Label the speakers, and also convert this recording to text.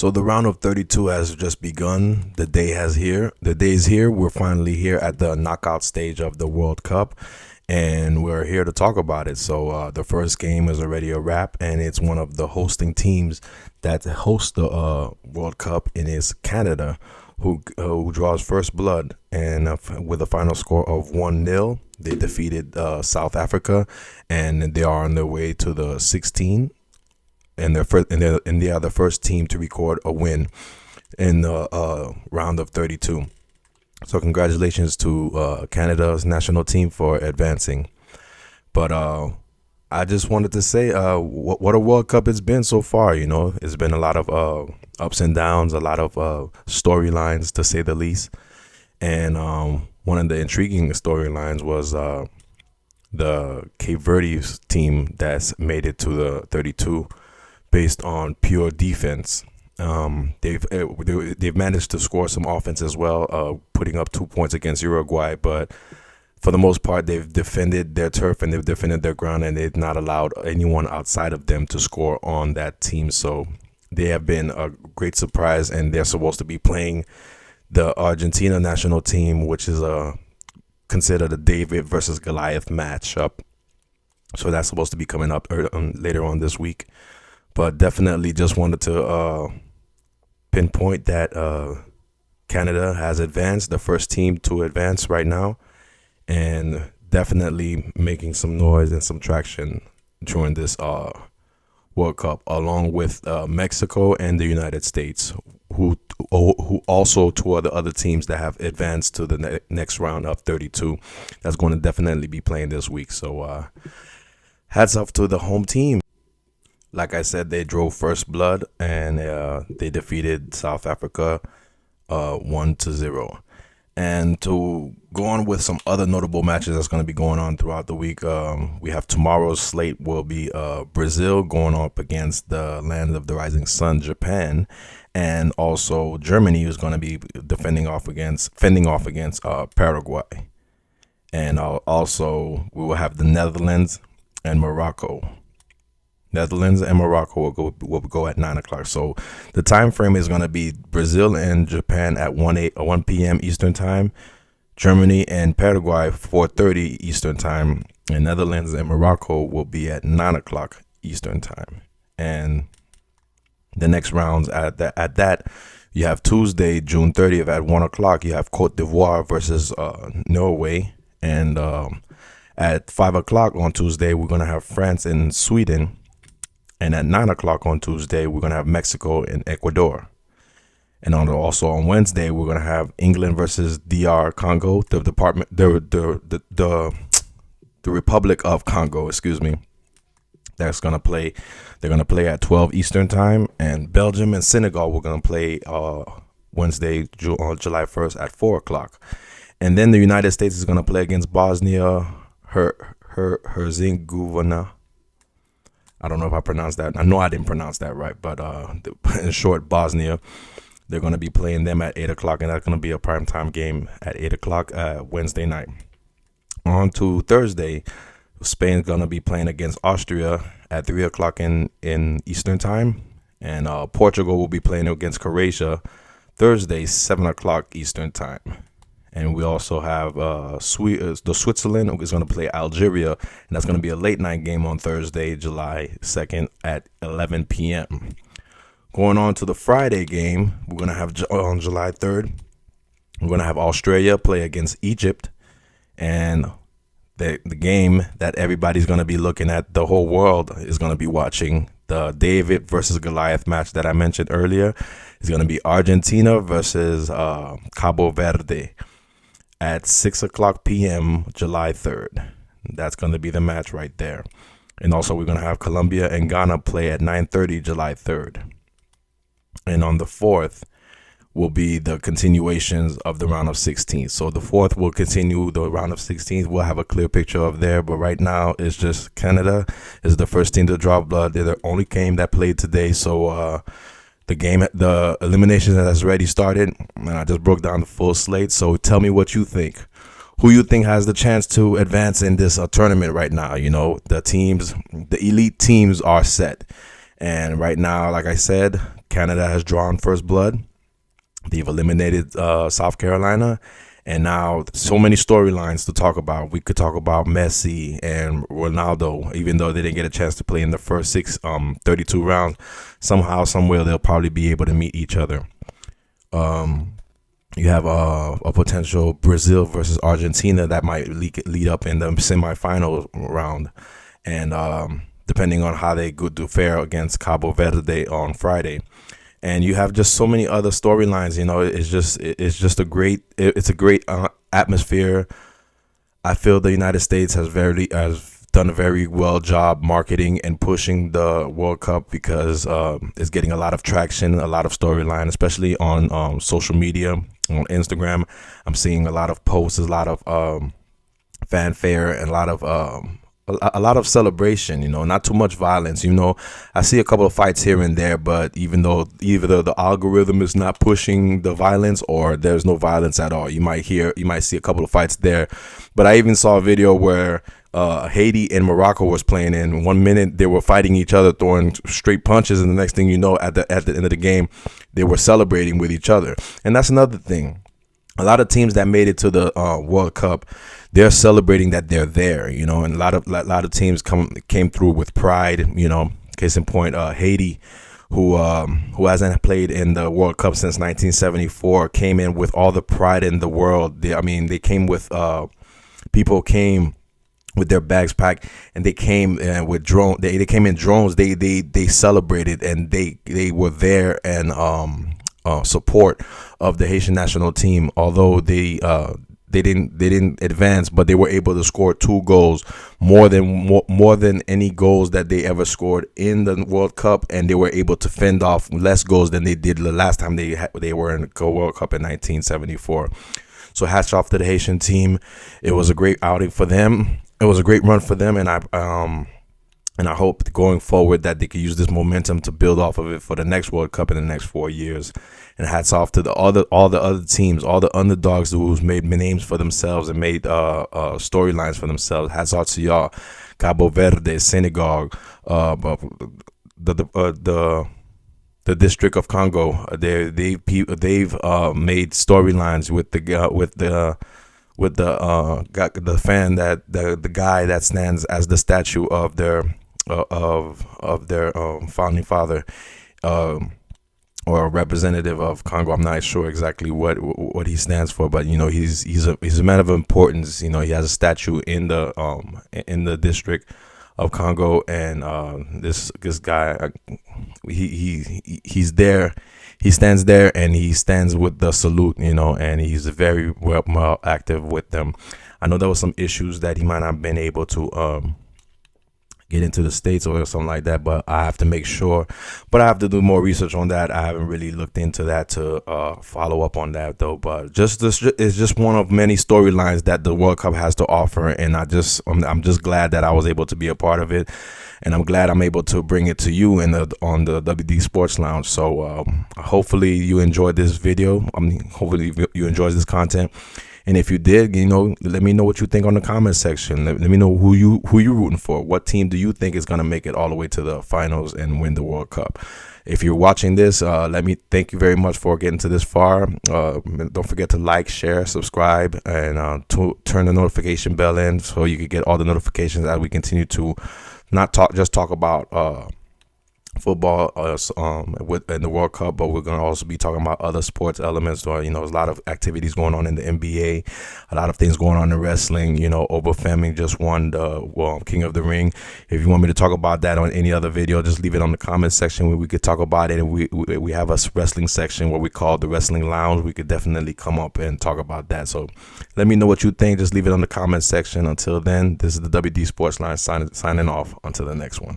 Speaker 1: So the round of 32 has just begun. The day has here. The day is here. We're finally here at the knockout stage of the World Cup, and we're here to talk about it. So the first game is already a wrap, and it's one of the hosting teams that hosts the World Cup, and is Canada, who draws first blood, and with a final score of 1-0, they defeated South Africa, and they are on their way to the 16. And they are the first team to record a win in the round of 32. So congratulations to Canada's national team for advancing. But I just wanted to say what a World Cup it's been so far. You know, it's been a lot of ups and downs, a lot of storylines, to say the least. And one of the intriguing storylines was the Cape Verde team that's made it to the 32 based on pure defense. They've managed to score some offense as well, putting up 2 points against Uruguay. But for the most part, they've defended their turf and they've defended their ground, and they've not allowed anyone outside of them to score on that team. So they have been a great surprise, and they're supposed to be playing the Argentina national team, which is considered a David versus Goliath matchup. So that's supposed to be coming up later on this week. But definitely just wanted to pinpoint that Canada has advanced, the first team to advance right now, and definitely making some noise and some traction during this World Cup, along with Mexico and the United States, who also two other teams that have advanced to the next round of 32. That's going to definitely be playing this week. So hats off to the home team. Like I said, they drove first blood, and they defeated South Africa 1-0. And to go on with some other notable matches that's going to be going on throughout the week, we have tomorrow's slate will be Brazil going up against the land of the rising sun, Japan, and also Germany, who's going to be fending off against Paraguay. And also we will have the Netherlands and Morocco. Netherlands and Morocco will go at 9 o'clock. So the time frame is going to be Brazil and Japan at 1 p.m. Eastern time, Germany and Paraguay 4:30 Eastern time, and Netherlands and Morocco will be at 9 o'clock Eastern time. And the next rounds at that you have Tuesday, June 30th at 1 o'clock. You have Cote d'Ivoire versus Norway, and at 5 o'clock on Tuesday we're going to have France and Sweden. And at 9 o'clock on Tuesday, we're going to have Mexico and Ecuador. And also on Wednesday, we're going to have England versus DR Congo, the Republic of Congo, excuse me. That's going to play. They're going to play at 12 Eastern time. And Belgium and Senegal, we're going to play Wednesday, July 1st at 4 o'clock. And then the United States is going to play against Bosnia Herzegovina. I don't know if I pronounced that. I know I didn't pronounce that right, but in short, Bosnia. They're going to be playing them at 8 o'clock, and that's going to be a primetime game at 8 o'clock Wednesday night. On to Thursday, Spain's going to be playing against Austria at 3 o'clock in Eastern time, and Portugal will be playing against Croatia Thursday, 7 o'clock Eastern time. And we also have Switzerland is going to play Algeria, and that's going to be a late night game on Thursday, July 2nd at 11 p.m. Going on to the Friday game, we're going to have on July 3rd, we're going to have Australia play against Egypt, and the game that everybody's going to be looking at, the whole world is going to be watching, the David versus Goliath match that I mentioned earlier, is going to be Argentina versus Cabo Verde at 6 o'clock p.m. July 3rd. That's going to be the match right there. And also we're going to have Colombia and Ghana play at 9:30 July 3rd. And on the 4th will be the continuations of the round of 16. So the 4th will continue the round of 16. We'll have a clear picture of there. But right now it's just Canada is the first team to draw blood. They're the only game that played today. So the elimination has already started, and I just broke down the full slate. So tell me what you think. Who you think has the chance to advance in this tournament right now? You know, the elite teams are set. And right now, like I said, Canada has drawn first blood. They've eliminated South Carolina. And now so many storylines to talk about. We could talk about Messi and Ronaldo, even though they didn't get a chance to play in the first 32 rounds. Somehow, somewhere, they'll probably be able to meet each other. You have a potential Brazil versus Argentina that might lead up in the semifinal round. And depending on how they do fare against Cabo Verde on Friday. And you have just so many other storylines. It's a great atmosphere. I feel the United States has done a very well job marketing and pushing the World Cup because it's getting a lot of traction, a lot of storyline, especially on social media, on Instagram. I'm seeing a lot of posts, a lot of fanfare, and a lot of celebration, not too much violence. I see a couple of fights here and there, but even though either the algorithm is not pushing the violence or there's no violence at all, you might see a couple of fights there. But I even saw a video where Haiti and Morocco was playing, and 1 minute they were fighting each other, throwing straight punches, and the next thing you know, at the end of the game, they were celebrating with each other. And that's another thing. A lot of teams that made it to the World Cup, they're celebrating that they're there, and a lot of teams came through with pride. Case in point, Haiti, who hasn't played in the World Cup since 1974, came in with all the pride in the world. They came with people came with their bags packed, and they came with drone. They came in drones. They celebrated, and they were there and support of the Haitian national team. Although they didn't advance, but they were able to score 2 goals, more than any goals that they ever scored in the World Cup, and they were able to fend off less goals than they did the last time they were in the World Cup in 1974. So hats off to the Haitian team. It was a great outing for them. It was a great run for them, and I hope going forward that they can use this momentum to build off of it for the next World Cup in the next 4 years. And hats off to all the other teams, all the underdogs who's made names for themselves and made storylines for themselves. Hats off to y'all. Cabo Verde, Senegal, the District of Congo. They've made storylines with the guy that stands as the statue of their founding father, or a representative of Congo. I'm not sure exactly what he stands for, but he's a man of importance. He has a statue in the District of Congo, and this guy, he's there. He stands there, and he stands with the salute, and he's very well active with them. I know there was some issues that he might not have been able to get into the States or something like that, but I have to make sure. But I have to do more research on that. I haven't really looked into that to follow up on that, though. But it's just one of many storylines that the World Cup has to offer, and I'm just glad that I was able to be a part of it. And I'm glad I'm able to bring it to you on the WD Sports Lounge. So hopefully you enjoyed this video. Hopefully you enjoyed this content. And if you did, let me know what you think on the comment section. Let me know who you rooting for. What team do you think is going to make it all the way to the finals and win the World Cup? If you're watching this, let me thank you very much for getting to this far. Don't forget to like, share, subscribe, and turn the notification bell in so you can get all the notifications as we continue to not talk about football in the World Cup, but we're going to also be talking about other sports elements. There's a lot of activities going on in the NBA, a lot of things going on in wrestling. Obafemi just won the King of the Ring. If you want me to talk about that on any other video, just leave it on the comment section where we could talk about it. And we have a wrestling section where we call the Wrestling Lounge. We could definitely come up and talk about that. So let me know what you think. Just leave it on the comment section. Until then, this is the WD Sports Line signing off. Until the next one.